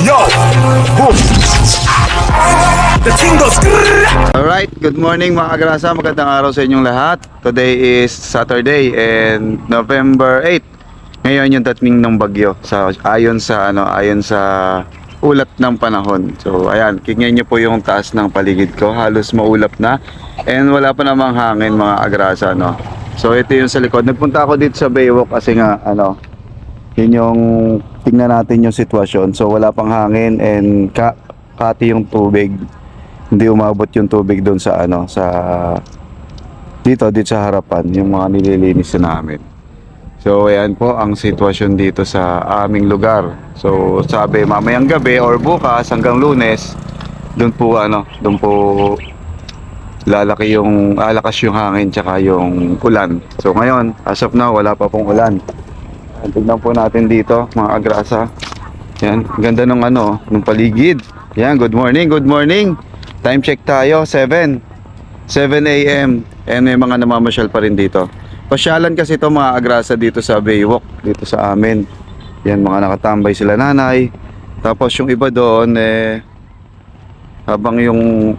Yo! Boom! The thing goes. Alright, good morning mga kagrasa, magandang araw sa inyong lahat. Today is Saturday and November 8. Ngayon yung dating ng bagyo ayon sa ulat ng panahon. So ayan, tingnan niyo po yung taas ng paligid ko, halos maulap na and wala pa namang hangin mga kagrasa, no. So ito yung sa likod. Nagpunta ako dito sa Baywalk kasi nga yun yung tingnan natin yung sitwasyon. So wala pang hangin and kati yung tubig. Hindi umabot yung tubig doon sa dito sa harapan, yung mga nililinis na namin. So ayan po ang sitwasyon dito sa aming lugar. So sabi mamayang gabi or bukas hanggang Lunes, doon po lalakas yung hangin tsaka yung ulan. So ngayon, as of now, wala pa pong ulan. Tignan po natin dito mga agrasa. Yan, ganda ng ng paligid. Yan, good morning, good morning. Time check tayo, 7 a.m. And may mga namamasyal pa rin dito. Pasyalan kasi ito mga agrasa dito sa Baywalk, dito sa amin. Yan, mga nakatambay sila nanay. Tapos yung iba doon, habang yung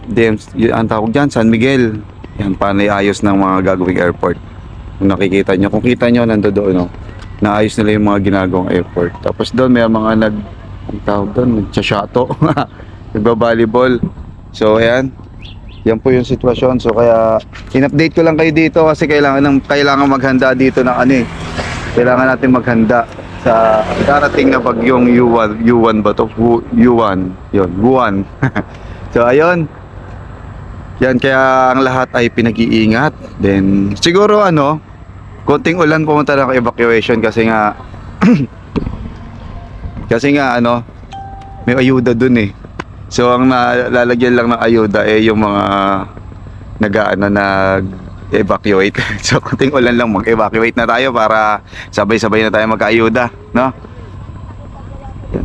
ang tawag dyan, San Miguel. Yan, panay ayos ng mga gagawing airport. Kung nakikita nyo, kung kita nyo, nandoon, naayos nila yung mga ginagawang airport. Tapos doon, may mga ang tawag doon, nagsasyato. Nagba-volleyball. So ayan, yan po yung sitwasyon. So kaya in-update ko lang kayo dito kasi kailangan maghanda dito ng kailangan natin maghanda sa darating na bagyong Yuan ba to? Yuan. Yun, Guan. So ayun. Yan, kaya ang lahat ay pinag-iingat. Then siguro konting ulan pumunta ng evacuation kasi nga may ayuda dun eh. So ang nalalagyan lang ng ayuda yung mga nag-evacuate. So kunting ulan lang, mag-evacuate na tayo para sabay-sabay na tayo magka-ayuda, no?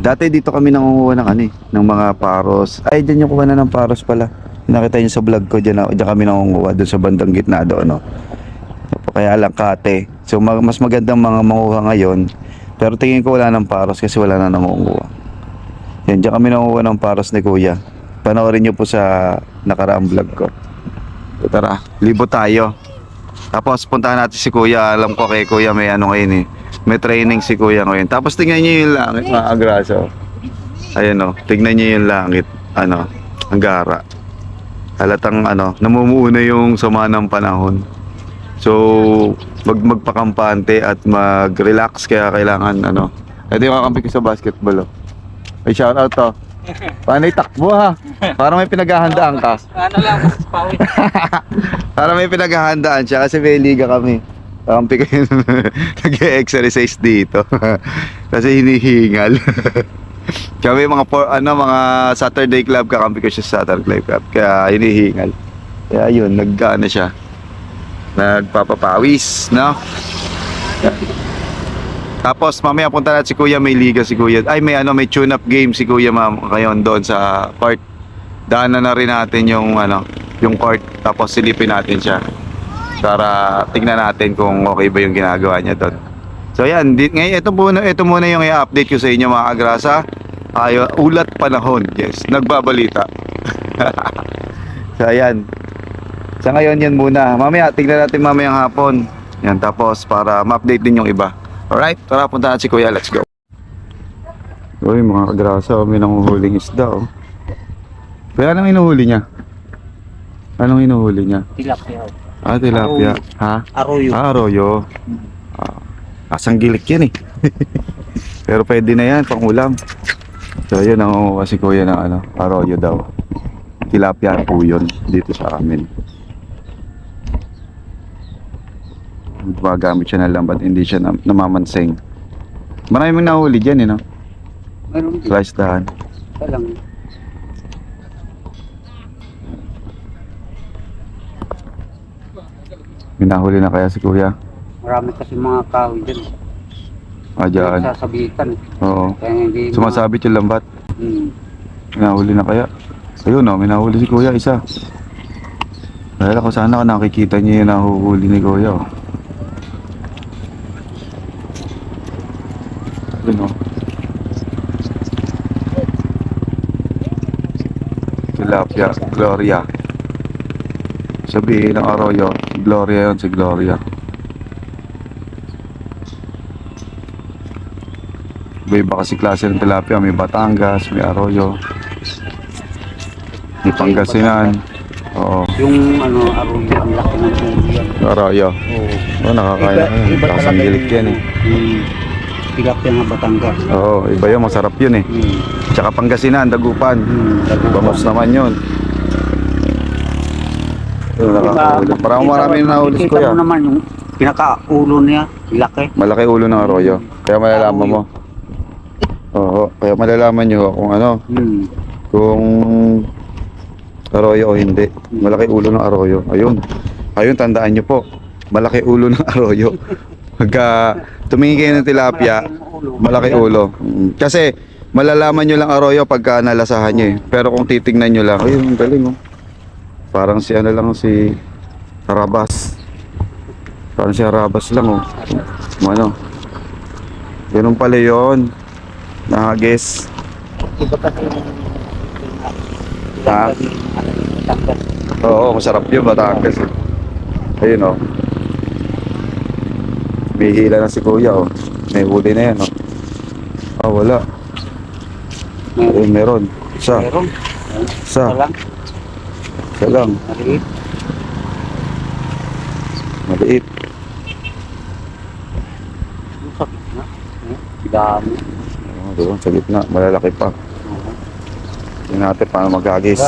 Dati dito kami nangunguha ng mga paros. Ay, diyan yung kuha na ng paros pala. Nakita niyo sa vlog ko, diyan kami nangunguha doon sa bandang gitna doon, no? Kaya lang kate. So mas magandang mga manguha ngayon. Pero tingin ko wala ng paros kasi wala na nangunguha. Yan, dyan kami nanguha ng paros ni Kuya. Panoorin nyo po sa nakaraang vlog ko. So, tara, libo tayo. Tapos puntahan natin si Kuya. Alam ko kay Kuya may ngayon may training si Kuya ngayon. Tapos tingnan nyo yung langit mga agraso. Ayan tingnan nyo yung langit. Ang gara. Halatang namumuuna yung sama ng panahon. So magpakampante at mag-relax. Kaya kailangan ito yung kakampi ko sa basketball. Ay, shout out to. Paano takbo ha? Para may pinaghahandaan ka. Para may pinaghahandaan siya kasi may liga kami. Kakampi ko yun. Nag-exercise dito. Kasi hinihingal. Kami mga Saturday club, kakampi ko siya sa Saturday club. Kaya hinihingal. Kaya yun, siya. Nagpapapawis, no? Tapos mamaya punta natin si Kuya, may liga si Kuya. Ay may tune-up game si Kuya ngayon doon sa court. Daanan na rin natin yung court. Tapos silipin natin siya. Para tingnan natin kung okay ba yung ginagawa niya doon. So yan, ngayon ito muna yung i-update ko sa inyo mga agrasa. Ulat panahon, yes, nagbabalita. So ayan. Sa ngayon yan muna. Mamaya tingnan natin mamayang hapon. Yan, tapos para ma-update din yung iba. Alright, tara punta natin si Kuya, let's go. Uy mga kagrasa, may nanguhuling isda Kaya anong inuhuli niya? Anong inuhuli niya? Tilapia. Tilapia. Ha? Arroyo. Arroyo. Asang gilik yan eh. Pero pwede na yan, pang ulam. So yun, nanguha si Kuya ng arroyo daw. Tilapia po yun dito sa amin. Gumagamit siya ng lambat, hindi siya namamansing. Maraming nahuli dyan no? Meron din. Slice dahan. Lang. May nahuli na kaya si Kuya? Marami kasi mga kahoy dyan. Dyan. Sasabitan. Oo. Kaya hindi Sumasabit yung lambat. May nahuli na kaya? Ayun may nahuli si Kuya, isa. Dahil ako sana nakikita niyo yung nahuhuli ni Kuya Yun tilapia, Gloria. Sabihin ng Arroyo, Gloria yun, si Gloria. Iba kasi klase ng tilapia, may Batangas, may Arroyo, may Pangasinan. Oo, Yung ano, arroyo, ang laki ng ulo yan. Arroyo. Oo. Oo, nakakain ako yun. Kasanggilit yan eh. Yung tilapia nga Batangas. Oo, iba yun, masarap yun eh. Tsaka Pangasinan, Dagupan. Bangos naman yun. Yun, nakakahuli. Parang marami na nahulis ko Kita yan. mo naman yung pinaka-ulo niya, laki. Malaki ulo ng Arroyo. Kaya malalaman mo. Oo, kaya malalaman nyo kung ano, kung Arroyo o hindi. Malaki ulo ng Arroyo. Ayun. Ayun, tandaan nyo po. Malaki ulo ng Arroyo. Pagka tumingin kayo ng tilapia, malaki ulo. Kasi malalaman nyo lang Arroyo pagka nalasahan nyo eh. Pero kung titignan nyo lang, ayun, ang galing oh. Parang si ano lang, si Harabas. Parang si Harabas lang oh. Ano? Ganun pala yun. Nakagis. Iba kasi yung Ha? Batangas. Oo, masarap yun, Batangas eh. Ayun oh. May hila na si Kuya oh. May huli na yan oh. Ah, wala. Ayun, meron. Isa. Meron. Isa. Isa lang. Isa lang. Maliit. Maliit. Yung sakit na. Dami. Oh, doon sa gitna. Malalaki pa. Tingnan natin paano magagis.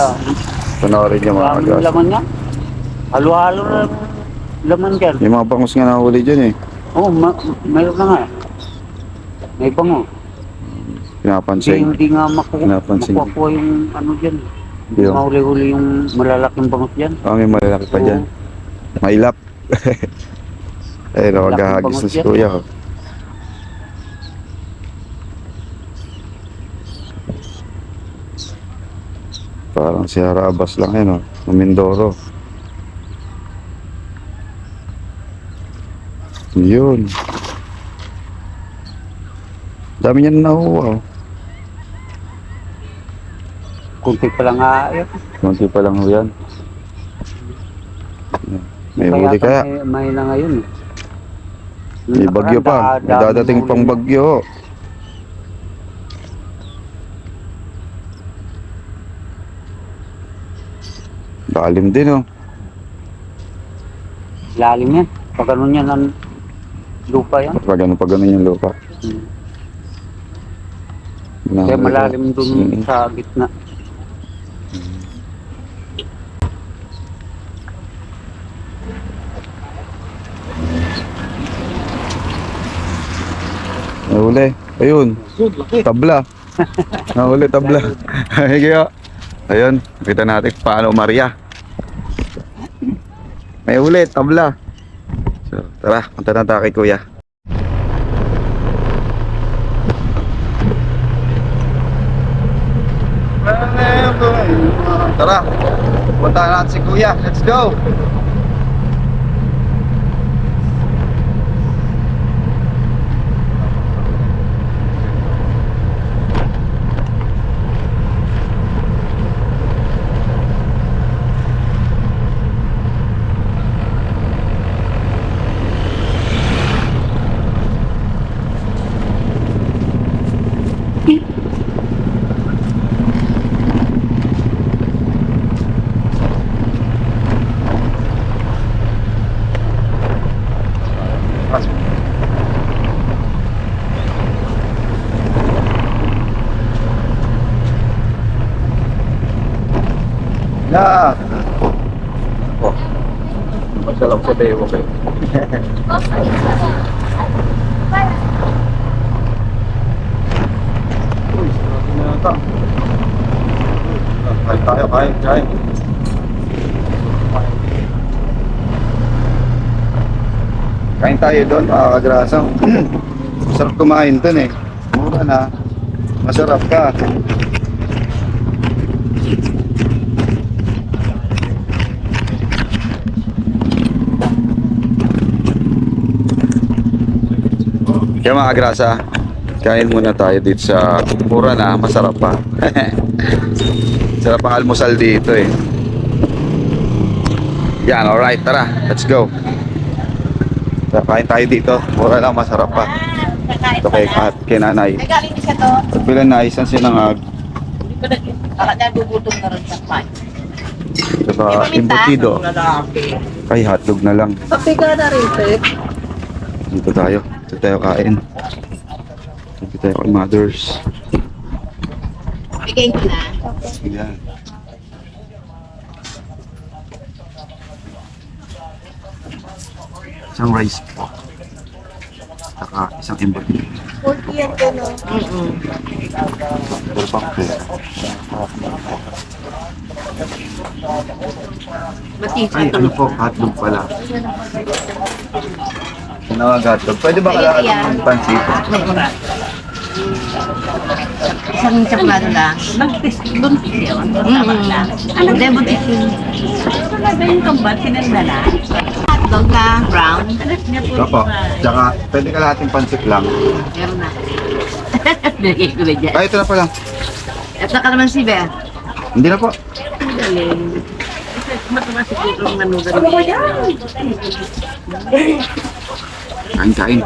Panoorin nyo mga Dami yung agas. laman niya. Halo-halo na yung laman dyan. May mga bangus nga nahuli dyan eh. Oo, mayroon na nga. May bango. Pinapansin. Hindi nga Pinapansin. makukuha yung ano dyan. Hindi Yung- mahuli-huli yung malalaking bangot dyan. Ah, may malalaki pa dyan. Mailap. Ayun, Malaking maghahagis bangus na si yan. Kuya. Oh. Parang si Harabas lang yun, oh. Ng Mindoro. Yun. Dami niya na nakuha, oh. Kunti pa lang nga. Kunti pa lang ho yan. May huli kaya. May na ngayon eh. May bagyo pa. May dadating pang bagyo. Lalim din oh. Lalim yan. Pag ganun yan ang lupa yan. Pag ganun yung lupa. Kaya malalim dun Mm. sa gitna. Nahuli. Ayun. Tabla. Nahuli tabla. Kaya. Ayun. Kita natin paano Maria. May huli. Tabla. So, tara. Punta na tayo kay Kuya. Tara. Punta natin si Kuya. Let's go. Na. Oh. Masalam sa tayo okay. Uy, sarap na yata. Kain tayo, kain. Kain tayo doon, mga kagrasang. Masarap kumain doon eh. Mura na. Masarap ka. Kaya mga kagrasa, Kain muna tayo dito sa mura na, masarap pa. Sarap ang almusal dito eh. Yan, alright, tara, let's go. Kain tayo dito, mura lang, masarap pa. Ito kay nanay. Ay, galing siya to. Pagbilan na isang sinangag, Hindi ko na, baka nagugutom na rin sa pan. saka embutido. Ay, hotdog na lang. Kape ka na rin, Pep. Dito tayo kain. Dito tayo kay mothers. Bigay ko na. Yan. Isang rice po. Saka isang embutido. 40 yan ka, no? Pero pang pera. Matisa Ay, ano po, hotdog pala. Sinawag hotdog. Pwede ba kalahati ng pansit? Isang tsaplado lang. Buntis yun. Hindi, buntis yun. Ano na ba yung tumbat? Sinandala? Hotdog na brown. Opo. Tsaka, pwede kalahating pansit lang. Meron na. Bigay ko na dyan. Ay, ito na pala. At saka naman si Bea. Hindi na po. Ang galing. Matumas siguro ang nanugan niya. Kain.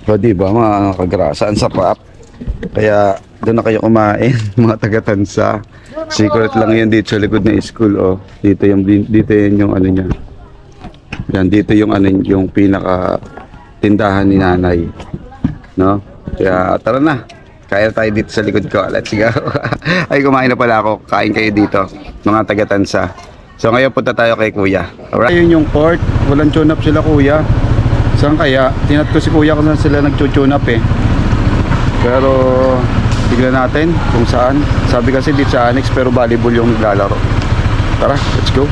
O diba mga kagrasa, ang sarap. Kaya doon na kayo kumain, mga taga-Tansa. Secret lang yan dito sa likod ng school. Oh. Dito yung ano niya. Yan, dito yung ano yung pinaka tindahan ni nanay. No? Kaya tara na. Kaya tayo dito sa likod ko. Let's go. Ay, kumain na pala ako. Kain kayo dito, mga taga-Tansa. So ngayon punta tayo kay kuya. Alright. Ayun yung port. Walang tune up sila kuya. Saan kaya? Tinat ko si kuya kung saan sila nag-tune up eh. Pero tignan natin kung saan. Sabi kasi dito sa annex pero volleyball yung naglalaro. Tara, let's go.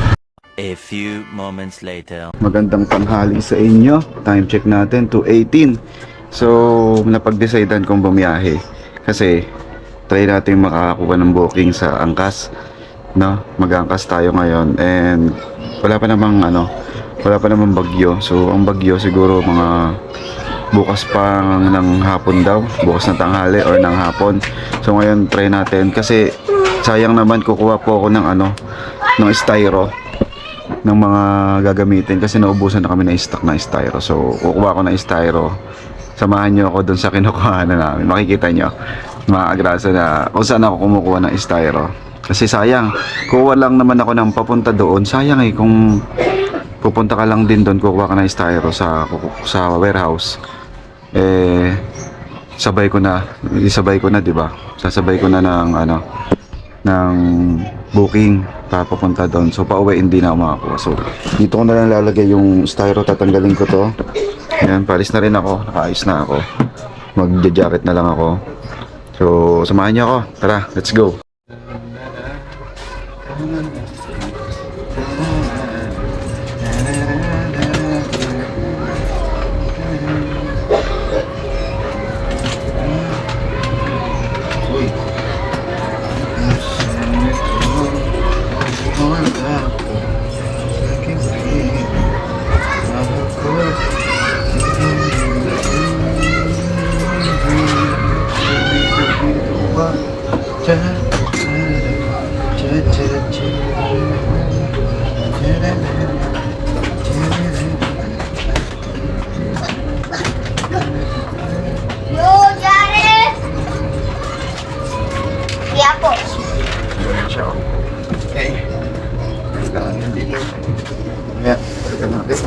A few moments later. Magandang tanghali sa inyo. Time check natin, 2:18. So, napag-decidean kong bumiyahe. Kasi, try natin makakakuha ng booking sa Angkas. No? Mag-Angkas tayo ngayon. And, wala pa namang bagyo. So, ang bagyo siguro mga bukas pa ng hapon daw. Bukas na tanghali or ng hapon. So, ngayon, try natin. Kasi, sayang naman kukuha po ako ng ng styro ng mga gagamitin kasi naubusan na kami ng stock na styro. So, kukuha ko ng styro. Samahan nyo ako dun sa kinukuha na namin. Makikita nyo, mga agrasa na kung saan ako kumukuha ng styro. Kasi sayang, kuha lang naman ako ng papunta doon. Sayang eh, kung pupunta ka lang din doon, kukuha ka ng styro sa warehouse. Eh, isabay ko na, di ba? Sasabay ko na ng booking papunta doon. So pauwi hindi na ako makakuha. So dito ko na lang lalagay yung styro, tatanggalin ko to. Ayan, palis na rin ako, nakaayos na ako. Magja-jacket na lang ako. So samahan niyo ako. Tara, let's go.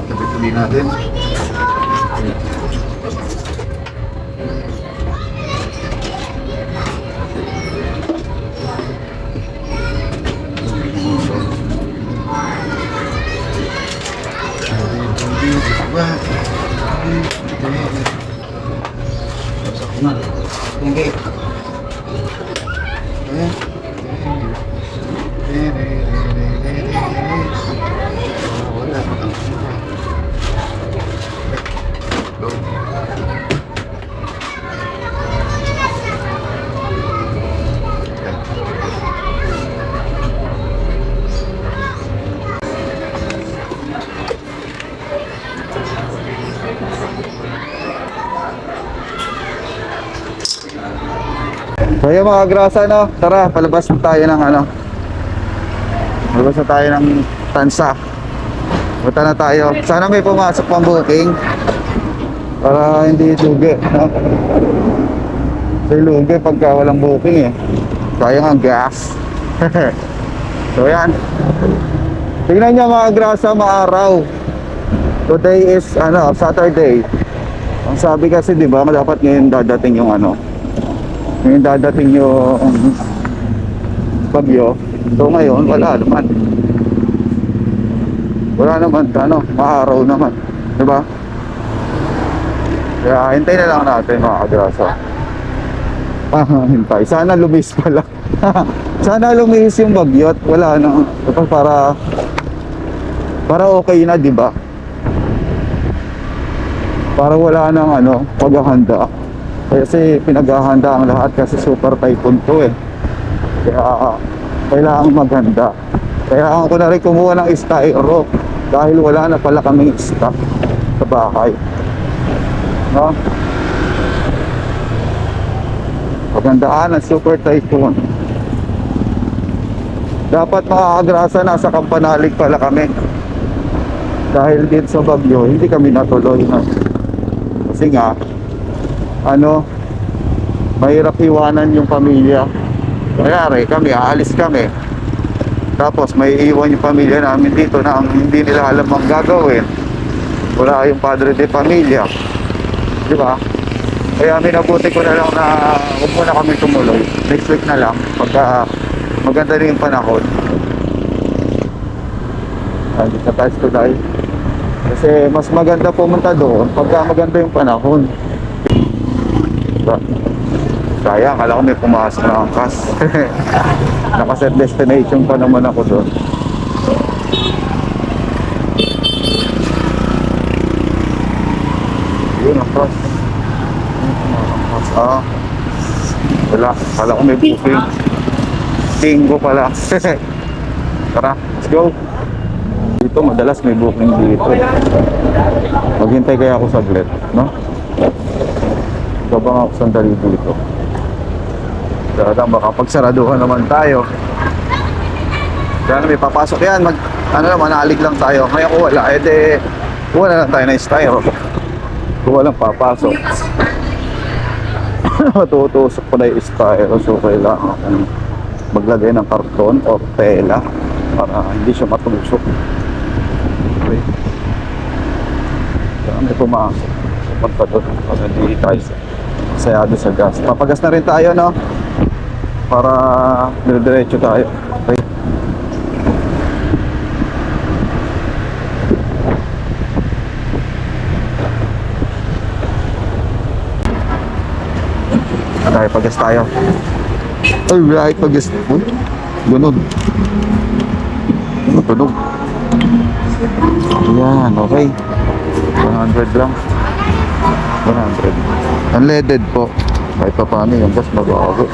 Tuloy natin. Hindi. So yung mga grasa, no? Tara, palabas na tayo ng ano. Palabas na tayo ng tansa. Punta na tayo. Sana may pumasok pang booking. Para hindi lugi, no? Kasi lugi pagka walang booking eh. Sayang ang gas. So yan. Tingnan nyo mga grasa, maaraw. Today is ano, Saturday. Ang sabi kasi, di ba, dapat ngayon dadating yung ano, ngayon dadating yung bagyo. So ngayon wala naman. Wala naman, ano, maaraw naman, di ba? Kaya hintay na lang natin mga kagrasa. Hintay. Sana lumis pala. Sana lumis yung bagyo at wala na, para okay na, di ba? Para wala nang ano, paghahanda. Kasi pinaghahanda ang lahat kasi super typhoon to eh. Kaya kailangan maghanda. Kaya ako na rin kumuha ng styro dahil wala na pala kaming stock sa bahay. No? Paghandaan ng super typhoon. Dapat mga kagrasa, nasa Kampanalig pala kami. Dahil dito sa bagyo, hindi kami natuloy na. Kasi nga, ano, mahirap iwanan yung pamilya. Kayari kami, aalis kami. Tapos may iwan yung pamilya namin dito na hindi nila alam ang gagawin. Wala yung padre de pamilya. Di ba? Kaya minabuti ko na lang na huwag muna kami tumuloy. Next week na lang, pagka maganda rin yung panahon. Dito na tayo today. Kasi mas maganda pumunta doon pagka maganda yung panahon. Sayang, alam ko may pumasok na angkas. Nakaset destination pa naman ako doon. Yun ang cross. Wala, kala ko may booking. Bingo pala. Tara, let's go. Dito madalas may booking dito. Maghintay kaya ako saglit, no? Gabang ako sandali dito. Kaya baka pagsaraduhan naman tayo. Kaya may papasok yan, ano naman, naalig lang tayo. Ngayon kung wala, wala lang tayo na styro. Kung walang papasok, matutusok pa na yung styro. So kailangan akong maglagay ng karton o tela para hindi siya matusok. Okay. Kaya may pumasok. Pagka doon, para hindi tayo sayado sa gas. Papagas na rin tayo, no? Para dire-diretso tayo. Okay. Ay, pagas tayo. Ay, right, pagas. Uy, ganun. Tunog. Ayan, okay. 100 lang. 100. Unleaded po. Kahit pa paano yung gas mabago.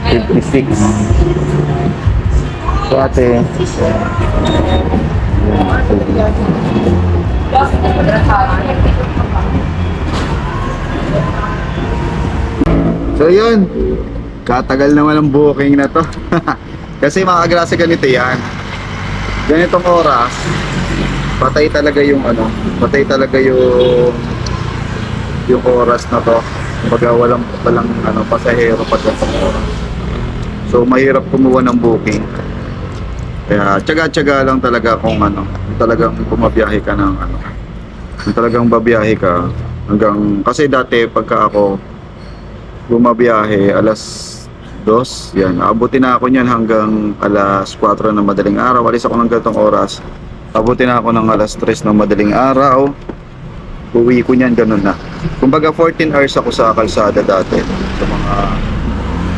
56. So ate. So yun, katagal naman ang booking na to. Kasi mga kagrasa, ganito yan. Ganitong oras, patay talaga yung ano, patay talaga yung oras na to. Pagka walang ano, pasahero pag ganitong oras. So mahirap kumuha ng booking. Kaya tiyaga-tiyaga lang talaga kung ano, kung talagang bumabiyahe ka ng ano, kung talagang babiyahe ka hanggang, kasi dati pagka ako bumabiyahe alas 2, yan, abutin na ako niyan hanggang alas 4 ng madaling araw, alis ako ng ganitong oras, abutin na ako ng alas 3 ng madaling araw, uwi ko niyan, ganun na. Kumbaga 14 hours ako sa kalsada dati,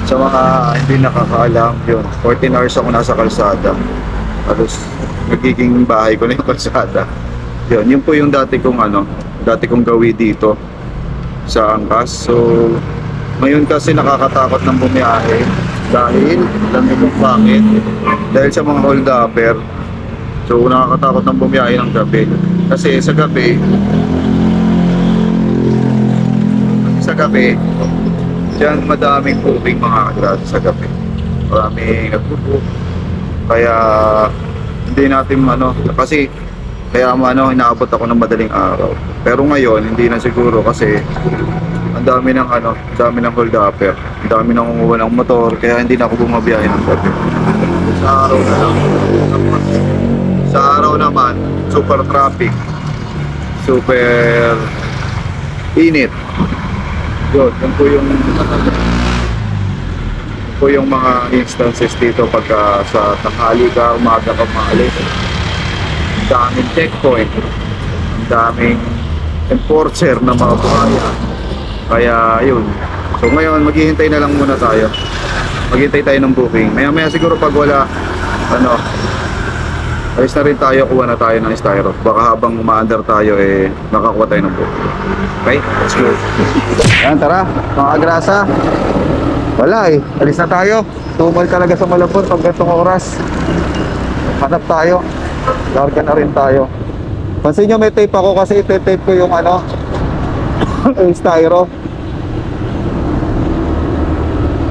sa mga hindi nakakaalam, yun, 14 hours ako nasa kalsada. Tapos nagiging bahay ko na yung kalsada. Yun po yung dati kong gawi dito sa Angkas. So ngayon kasi nakakatakot ng bumiyahe dahil alam niyo kung bakit? Dahil sa mga hold-upper. So nakakatakot ng bumiyahe ng gabi. Kasi sa gabi diyan madaming booking mga kagrasa sa gabi. Maraming nagbo-book. Kaya hindi natin kasi kaya inaabot ako ng madaling araw. Pero ngayon hindi na siguro kasi ang dami ng hold-upper. Ang dami nang umuwi ng motor kaya hindi na ako bumabiyahe ng gabi. Sa araw na lang. Sa araw naman, super traffic. Super init. Yun po yung mga instances dito pagka sa tanghali ka, umaga ka maalis. Ang daming checkpoint, ang daming enforcer na mga buhaya. Kaya yun. So ngayon maghihintay na lang muna tayo. Maghihintay tayo ng booking. Maya siguro pag wala, alis na rin tayo, kuha na tayo ng styro. Baka habang umaandar tayo makakuha tayo ng booking. Okay, let's go. Yan, tara, mga agrasa. Wala alis na tayo. Tumal talaga sa Malabon pag gantong oras. Hanap tayo. Larga na rin tayo. Pansin nyo may tape ako kasi ite-tape ko yung yung styro.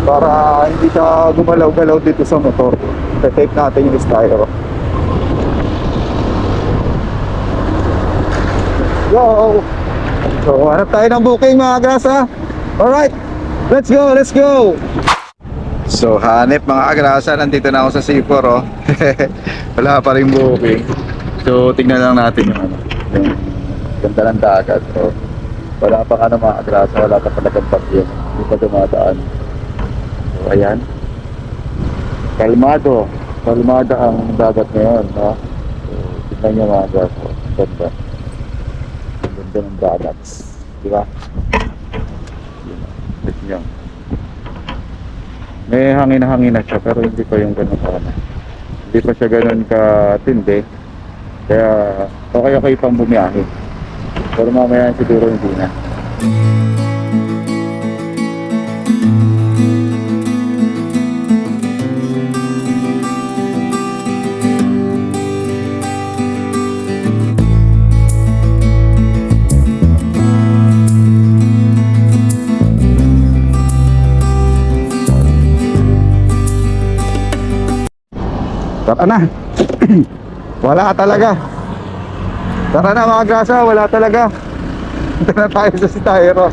Para hindi siya gumalaw-galaw dito sa motor. Ite-tape natin yung styro. Yo! So, hanap tayo ng booking mga agrasa. Alright, let's go! So, hanip mga agrasa, nandito na ako sa C4 Wala pa rin booking. So, tignan lang natin yung yung ganda ng dagat. So, wala pa mga agrasa, wala pa talagang bagyo. Hindi pa dumadaan. So, ayan. Kalmado ang dagat ngayon, no? So, tignan nyo mga agrasa. Ganda. Ng dagat, di ba? Yun. May hangin na siya pero hindi pa yung ganun hindi pa siya ganun katindi kaya okay pang bumiyahe pero mamaya siguro hindi na. Tara na. Wala talaga. Tara na mga grasa, wala talaga. Ito na tayo sa styro.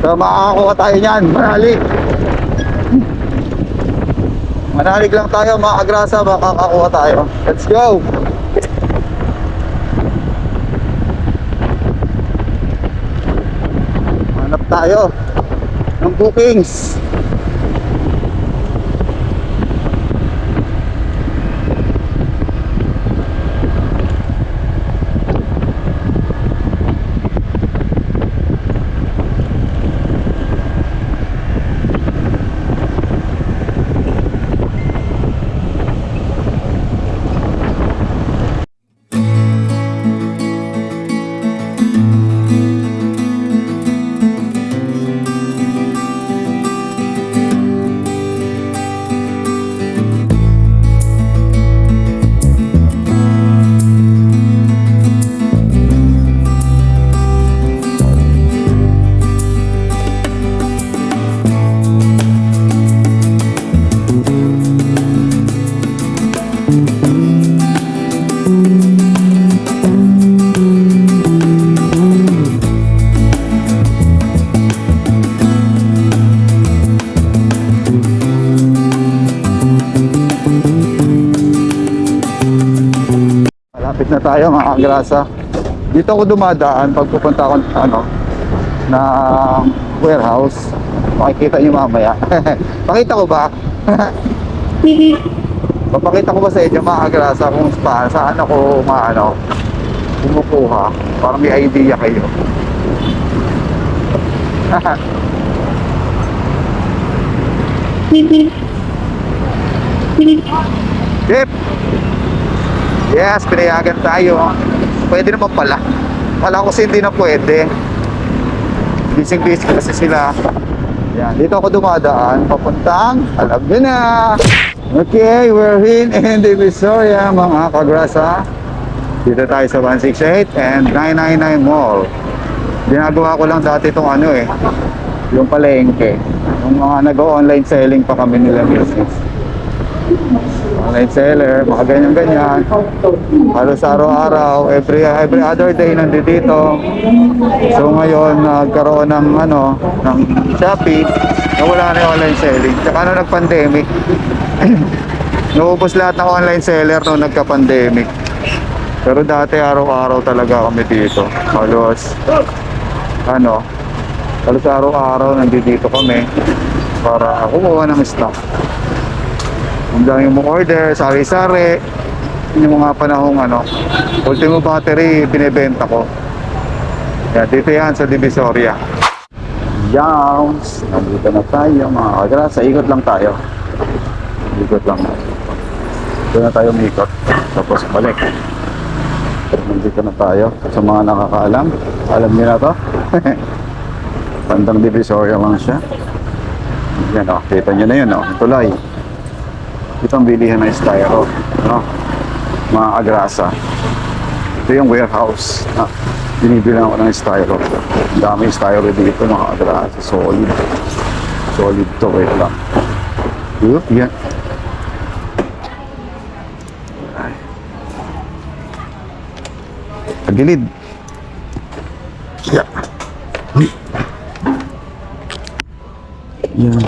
So makakakuha tayo niyan, manalig lang tayo mga grasa, makakakuha tayo. Let's go. Hanap tayo ng bookings. na tayo mga kagrasa. Dito ako dumadaan pag pupunta ako na warehouse. Makikita nyo mamaya. Pakita ko ba? Papakita ko ba sa inyo mga kagrasa kung saan ako kumukuha para may idea kayo. Yep. Yes, pinayagan tayo. Pwede naman pala. Wala ko kasi hindi na pwede. Busy kasi sila. Yan, dito ako dumadaan papuntang, alam nyo na. Okay, we're in Divisoria mga kagrasa. Dito tayo sa 168 and 999 Mall. Ginagawa ko lang dati itong yung palengke. Yung mga nag-online selling pa kami nila business. Online seller, mga ganyan-ganyan. Halos araw-araw, every other day nandito. So ngayon, nagkaroon ng Shopee, na wala na yung online selling. Tsaka nag-pandemic. Naubos lahat ng online seller nung nagka-pandemic. Pero dati araw-araw talaga kami dito. Halos araw-araw nandito kami para kumuha ng stock. Ang dami mong order, sari-sari. Yung mga panahong ultimo battery, binibenta ko. Yan, dito yan sa Divisoria. Yams! Nandito na tayo mga kagrasa. Ikot lang tayo. Ikot lang. Dito na tayo umikot. Tapos balik. Nandito na tayo. Sa mga nakakaalam, alam niyo na to. Bandang Divisoria lang siya. Yan kita nyo na yun tulay. Ito ang bilihan ng styro, mga agrasa. Ito yung warehouse. Binibilang ako ng styro. Ang dami styro dito mga agrasa. Solid to. Wait lang. Yan. Pagilid. Yeah. Yan.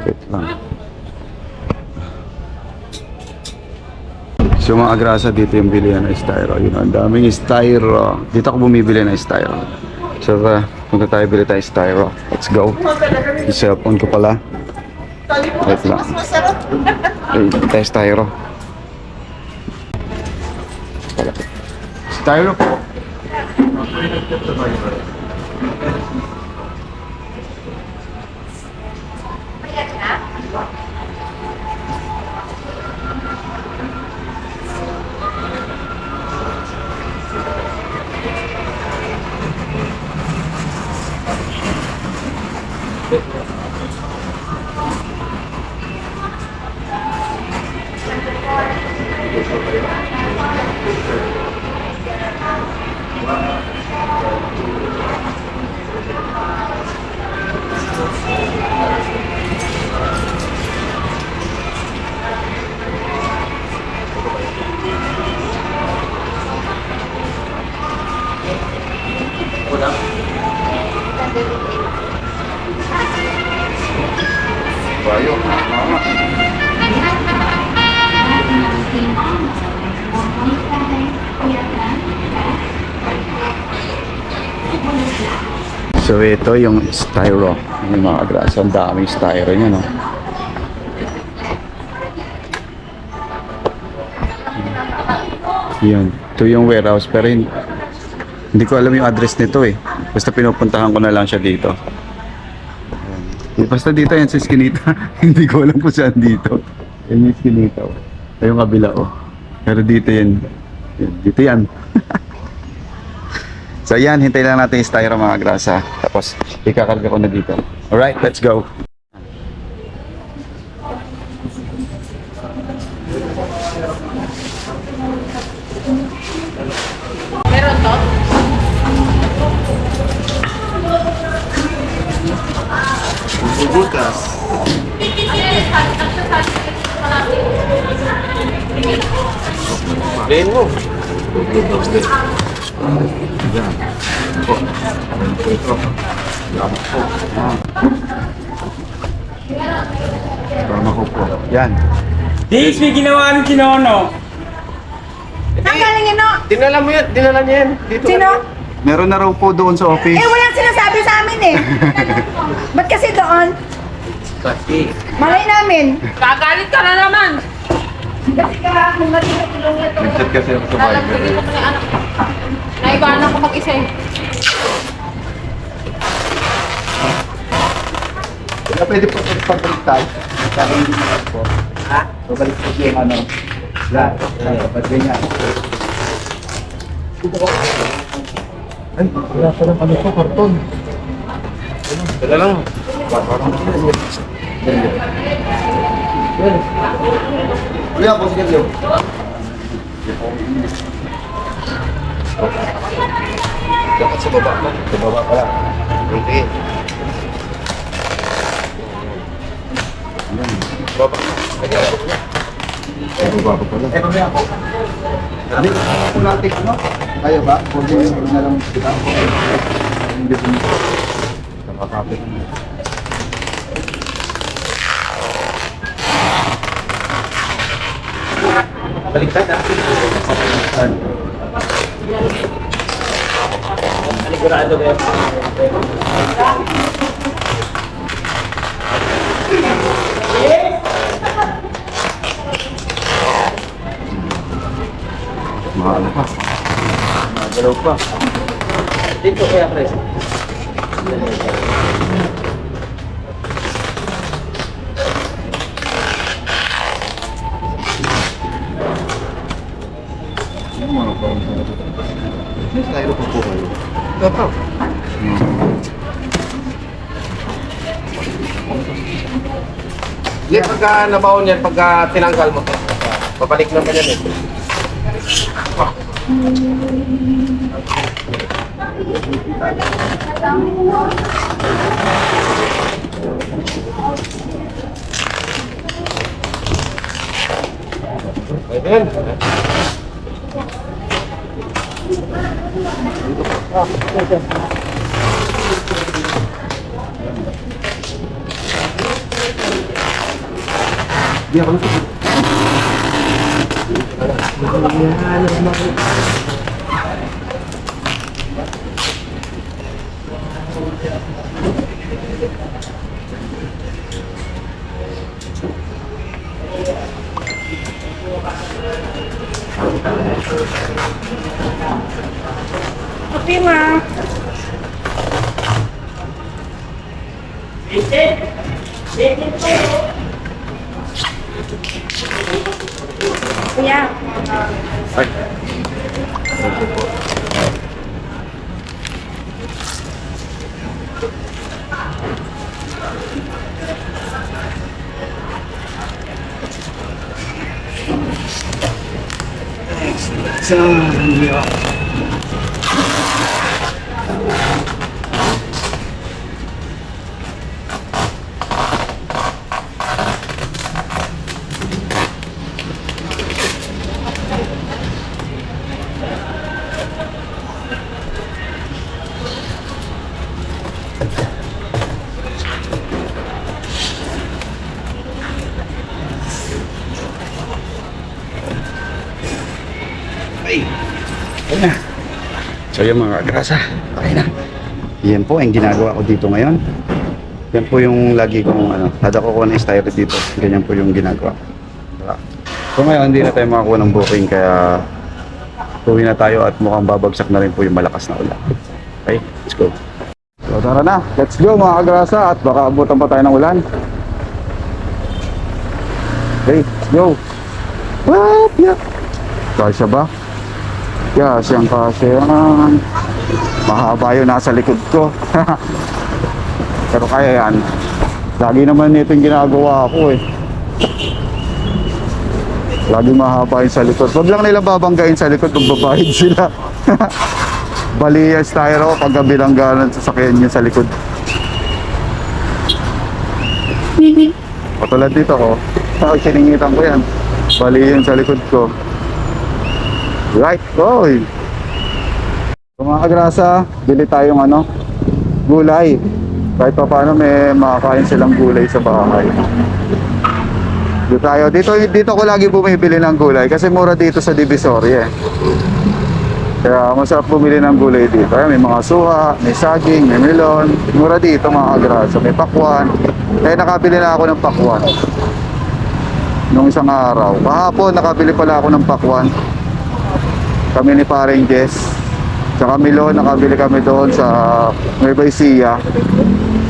Wait lang. So mga agrasa, dito yung bilihan ng styro. Ang daming styro. Dito ako bumibili ng styro. So punta tayo, bili tayo styro. Let's go. Yung cellphone ko pala. Wait lang. Bili tayo styro. Styro po. Bayo, mama. So ito yung styro. Yung mga agrasa, ang daming styro niya, no? Yan. Ito yung warehouse, pero hindi ko alam yung address nito eh. Basta pinupuntahan ko na lang siya dito. Basta dito yan sa Eskinita. Hindi ko alam kung saan dito. Yan yung Eskinita. Ito yung kabila Pero dito yan. Dito yan. So yan, hintay lang natin yung styro mga grasa. Tapos ikakarga ko na dito. Alright, let's go. Meron to? Butas. Gain mo. Yan. Po. Ito. Yan po. Tama ko po. Yan. Dis, may ginawa ng Sinono. Saan galing yun, no? Dinala mo yan, dinala niya yan. Dito Sino? Meron na raw po doon sa office. Eh, walang sinasabi sa amin eh. Ba't kasi doon? Kasi. Malay namin. Kagalit ka na naman. Kasi ka, kung natulong ito. Nag-chat kasi ako sa Viber. Naibahan ako mag-isa eh. Kaya pwede po pag-balik tayo. Sabi hindi po. Ha? Pabalik po yung ano. Lahat. Ba't ganyan? Ay, wala pa lang ano po, karton. Dala lang. Kuya, po sige Leo. Dapat sa baba mo. Sa baba pala. Hindi. Baba. Sa baba ko pala. Eh, mamaya po. Hindi, kung natin ano? Kaya ba? Kung hindi na lang kita. Hindi po. Nakakapit. Baliktad ah. Panigurado kayo. Mahal pa. Magalaw pa. Dito kaya, Chris. Tayo po po kayo. Dapat. Hindi, pagka nabaon yan, pagka tinanggal mo to. Babalik naman yan eh. Ayan. Di ako na. Okay, ma. Kuya. Ay. Ayan na. So yung mga grasa, okay na. Yan po ang ginagawa ko dito ngayon. Yan po yung lagi kong kada ko ng styro dito. Ganyan po yung ginagawa. Diba? So ngayon hindi na tayo makakuha ng booking kaya tuwi na tayo at mukhang babagsak na rin po yung malakas na ulan. Okay, let's go. So tara na, let's go mga kagrasa at baka abutan pa tayo ng ulan. Okay, let's go. What? Yeah. Kasya ba? Siyang kasyan. Mahaba yun nasa likod ko. Pero kaya yan. Lagi naman ito yung ginagawa ko eh. Lagi mahaba yun sa likod. Huwag lang nila babanggain sa likod kung babayad sila. Bali styro pag bilangganan sa sakyan yun sa likod. Patulad dito ko. Siningitan ko yan. Bali yun sa likod ko. Right, boy. So mga kagrasa, bili tayong gulay. Kahit pa paano may makakain silang gulay sa bahay. Dito tayo. Dito ko lagi bumibili ng gulay kasi mura dito sa Divisoria. Kaya masarap bumili ng gulay dito. Ay, may mga suha, may saging, may melon. Mura dito mga kagrasa. May pakwan. Kaya nakabili na ako ng pakwan. Nung isang araw. Kahapon, nakabili pala ako ng pakwan. Kami ni paring Jess. Tsaka melon, nakabili kami doon sa Nueva Ecija.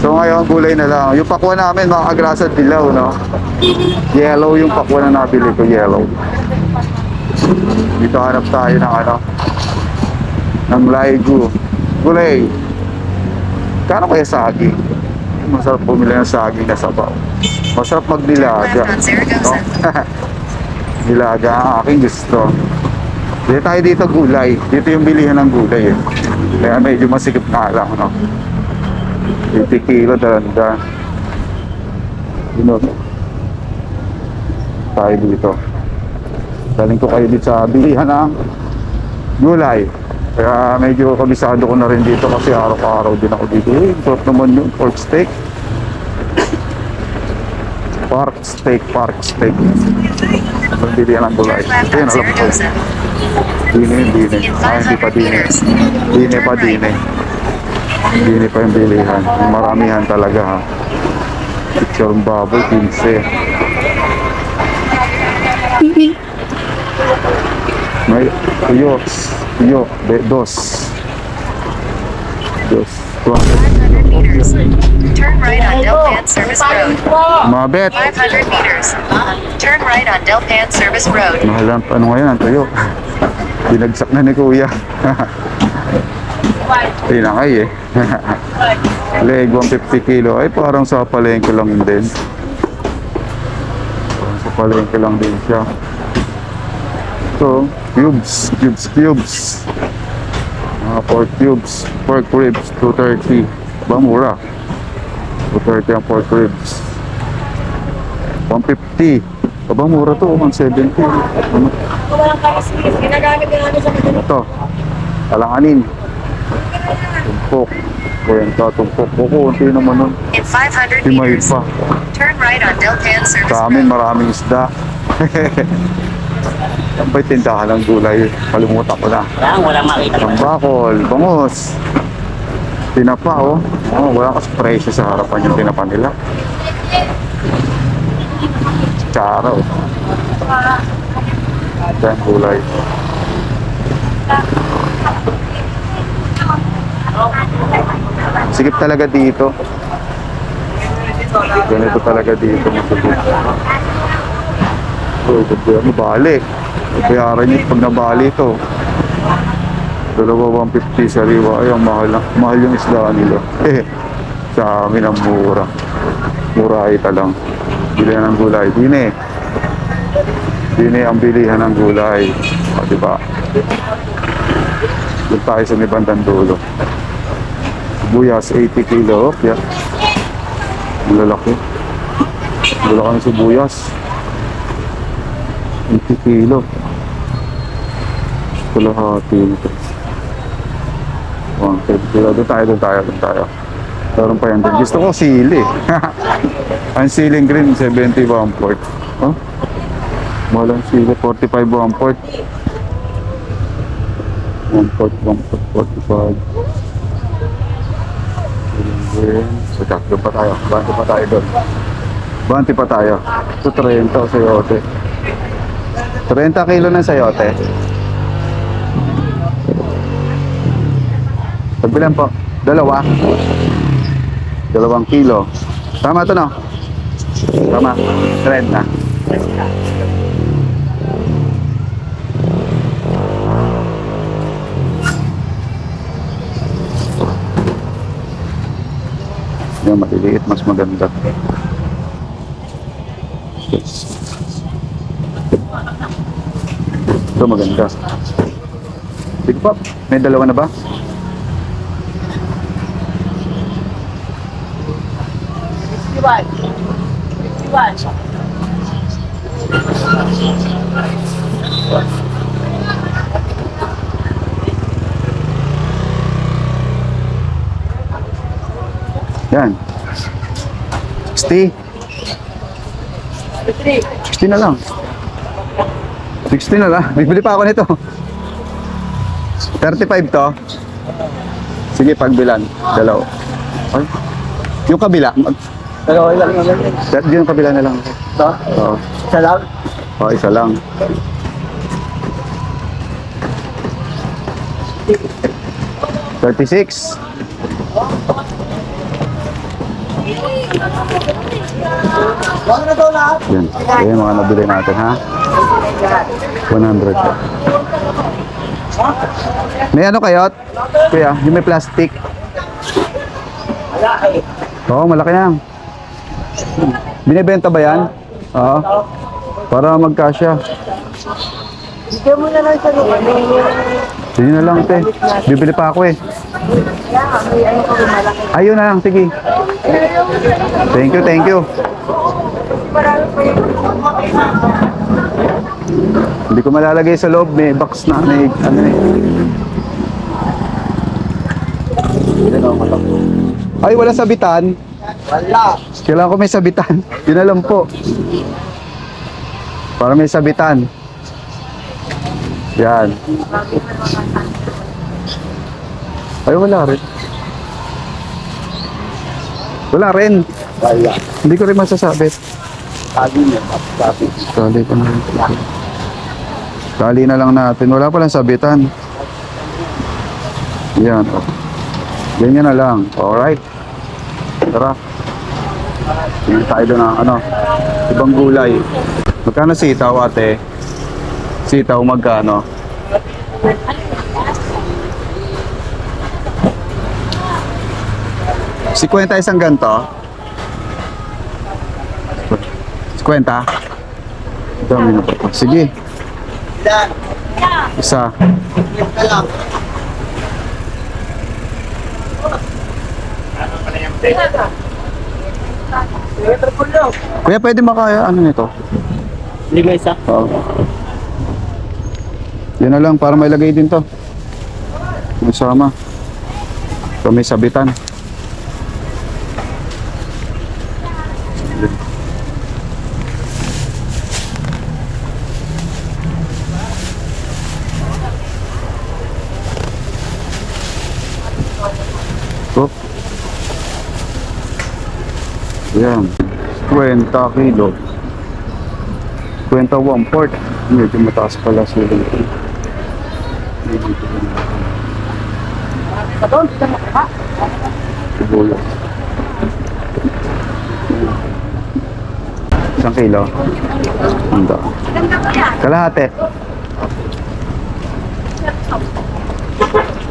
So ngayon, gulay na lang. Yung pakwan namin, mga kagrasa, dilaw, no? Yellow yung pakwan na nabili ko, yellow. Dito hanap tayo ng ano, ng laigu. Gulay. Kano kaya saging? Masarap bumili ng saging na sabaw. Masarap magdilaga. No? Dilaga ang aking gusto. Dito tayo dito gulay. Dito yung bilihan ng gulay eh. Kaya medyo masikip na lang, no? 80 kilo, dalandan. Yun, tayo dito. Daling ko kayo dito sa bilihan ng gulay. Kaya medyo kabisado ko na rin dito kasi araw-araw din ako dito. Eh, sarap naman yung pork steak. Pork steak. Bilihan ng gulay. Ito yun, alam ko. Dine. Ay, hindi pa dine. Dine pa yung bilihan. Maramihan talaga ha. Picture ng baboy, 15. May tuyok, dos. 500 meters. Turn right on Delpan Service Road. Mabet. 500 meters. Turn right on Delpan Service Road. Mahal ang ano ngayon, ang tuyok. Binagsak na ni Kuya. Tinakay eh. Leg 150 kilo. Ay parang sa palengke lang din. Parang sa palengke lang din siya. So, cubes. Pork cubes. Pork ribs, 230. Ba mura? 230 ang pork ribs. 150. Aba mura to, 170. Ano? Ito. Alanganin. Tumpok. Kwenta, tumpok. Kunti naman nun. In 500 Himay meters. pa. Turn right on Delpan Service Sa amin Road. maraming isda. Ang ba'y tindahan ng gulay? Kalimutan ko na. Walang makita. Tambakol, bangus. Tinapa oh. Oh, wala kasi presyo sa harapan yung tinapa nila. Tsara oh. Ito yung gulay. Sikip talaga dito. Ganito talaga dito. So, ito balik. Bayaran nyo pag nabali ito. Dalawa 150 sariwa. Ay, ang mahal yung isda nila. Sa amin ang mura. Mura ita lang. Bilihan ng gulay. Dine ang bilihan ng gulay. O, diba? Doon tayo sa may bandang dulo. Buyas, 80 kilo. Yeah. Malalaki. Malalaki ng sibuyas. 80 kilo. Kalahati nito. 150 kilo. Doon tayo. Meron pa yan doon. Gusto ko sili. Ang siling green, 70 1/4. Huh? Mahal ang sili, 45 1/4. 1/4, 45. Siling green. So, doon pa tayo. Banti pa tayo doon. Banti pa tayo. Ito 30 o sayote. 30 kilo ng sayote. Pagbilan po. 2 kilo. Tama ito no? Tama. 30. Yung maliliit, mas maganda. Ito maganda. Sige po, may 2 na ba? Yan. 60. 60 60 na lang. 60 na lang. Bibili pa ako nito. 35 to. Sige, pagbilan. Dalaw. Ay. Yung kabila. Dalawa lang naman. Yung kabila na lang. Ito? Oo. Isa lang? Oh, isa lang. $36. Yan. Yan mga nabili natin, ha? 100. May ano kayo? Kuya, yung may plastic. Oo, malaki na. Binibenta ba yan? Oo. Para magkasya. Bigyan mo na lang sa lupa. Sige na lang, te. Bibili pa ako eh. Ayun na lang, sige. Thank you, thank you. Hindi ko malalagay sa loob, may box na, may ano eh. Ay, wala sabitan. Wala. Kailangan ko may sabitan. Yun na lang po. Para may sabitan. Yan. Ay, wala rin. Wala rin. Wala. Hindi ko rin masasabit. Sabi niya, sabi. Tali ko na. Tali na lang natin. Wala palang sabitan. Yan. Oh. Ganyan na lang. Alright. Tara. Tingnan tayo doon ng ano. Ibang gulay. Magkano sitaw, ate? Sitaw magkano? Si kwenta isang ganto? 50? Dami na pa. Sige. Isa. Kuya, pwede makaya ano nito? Lima isa? Oo. Yan na lang, para may lagay din to. Masama. So may sabitan. Oh. Yan. 20 kilo. 21 quart. Medyo mataas pala sila. Sibuyas. Isang kilo. Handa. Kalahati.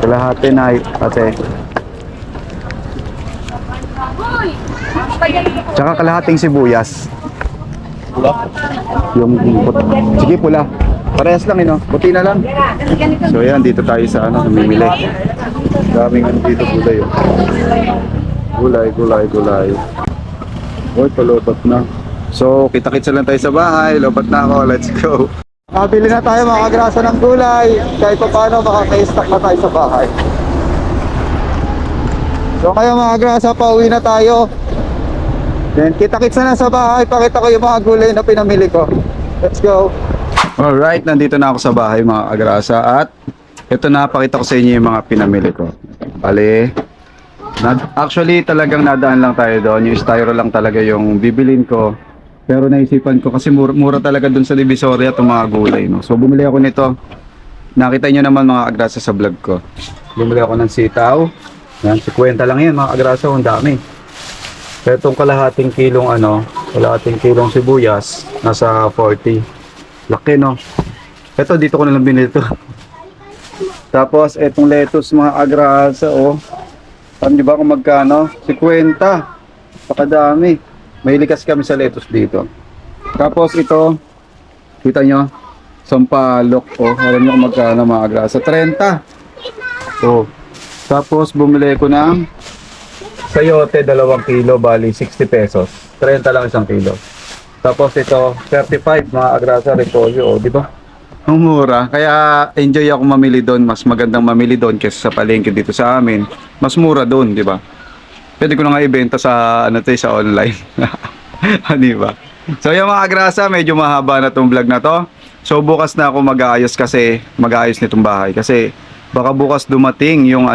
Kalahati na ate. Tsaka kalahating sibuyas. Yung sige, pula. Parehas lang, no? Puti na lang. So yan, dito tayo sa ano, namimili. Daming ano dito, gulay. Oh. Gulay. Uy, palutot na. So, kita-kitsa lang tayo sa bahay. Lobat na ako, let's go. Nakabili na tayo mga kagrasa ng gulay. Kahit pa paano, makaka-stock na tayo sa bahay. So kaya mga kagrasa, pauwi na tayo. Then kita-kitsa na sa bahay. Pakita ko yung mga gulay na pinamili ko. Let's go. Alright, nandito na ako sa bahay mga kagrasa. At ito na, pakita ko sa inyo yung mga pinamili ko. Bale, actually talagang nadaan lang tayo doon. Yung styro lang talaga yung bibilin ko. Pero naisipan ko kasi mura talaga doon sa Divisoria itong mga gulay. No? So bumili ako nito. Nakita nyo naman mga kagrasa sa vlog ko. Bumili ako ng sitaw. Yan, 50 lang yan mga kagrasa. Ang dami. Pero itong kalahating kilong sibuyas, nasa 40. Laki, no? Ito, dito ko nalang binili ito. Tapos, etong lettuce mga agrasa, oh. Alam niyo ba kung magkano? 50. Pakadami. May likas kami sa lettuce dito. Tapos, ito, kita nyo? Sampalok, oh. Alam niyo kung magkano mga agrasa? 30. Oh. Tapos, bumili ko ng sayote, 2 kilo, bali 60 pesos. 30 lang isang kilo. Tapos ito, 35 mga agrasa repolyo, oh, di ba? Ang mura. Kaya enjoy ako mamili doon. Mas magandang mamili doon kaysa sa palengke dito sa amin. Mas mura doon, di ba? Pwede ko na nga ibenta sa sa online. Di ba? So yung mga grasa, medyo mahaba na tong vlog na to. So bukas na ako mag-aayos nitong bahay kasi baka bukas dumating yung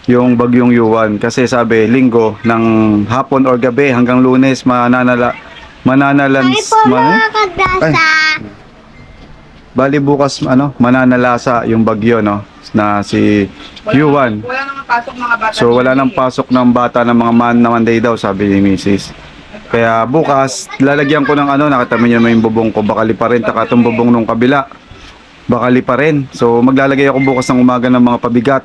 yung bagyong Yuan kasi sabi linggo ng hapon or gabi hanggang Lunes bali bukas mananalasa yung bagyo na si Yuan. Wala naman pasok mga bata. So wala nang pasok ng bata ng mga man na Monday daw sabi ni Mrs. Kaya bukas lalagyan ko ng nakita niyo naman yung bubong ko baka liparin taka itong bubong nung kabila. Baka liparin. So maglalagay ako bukas ng umaga ng mga pabigat.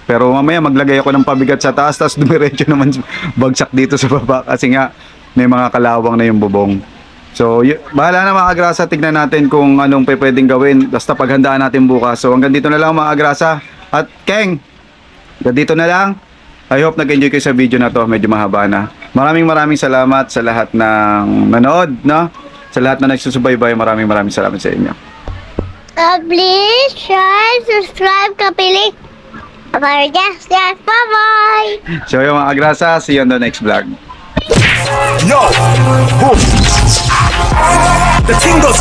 Pero mamaya maglagay ako ng pabigat sa taas tapos dumiretso naman bagsak dito sa baba kasi nga may mga kalawang na yung bubong. So bahala na mga agrasa, tignan natin kung anong pwedeng gawin basta paghandaan natin bukas. So hanggang dito na lang mga agrasa. At Keng, hanggang dito na lang. I hope nag-enjoy kayo sa video na to, medyo mahaba na. Maraming salamat sa lahat ng nanood, sa lahat na nagsusubaybay. Maraming salamat sa inyo. Please share, subscribe, kapilik. Yes, bye-bye! So yung mga agrasa, see you on the next vlog. Yo! Boom! The thing goes.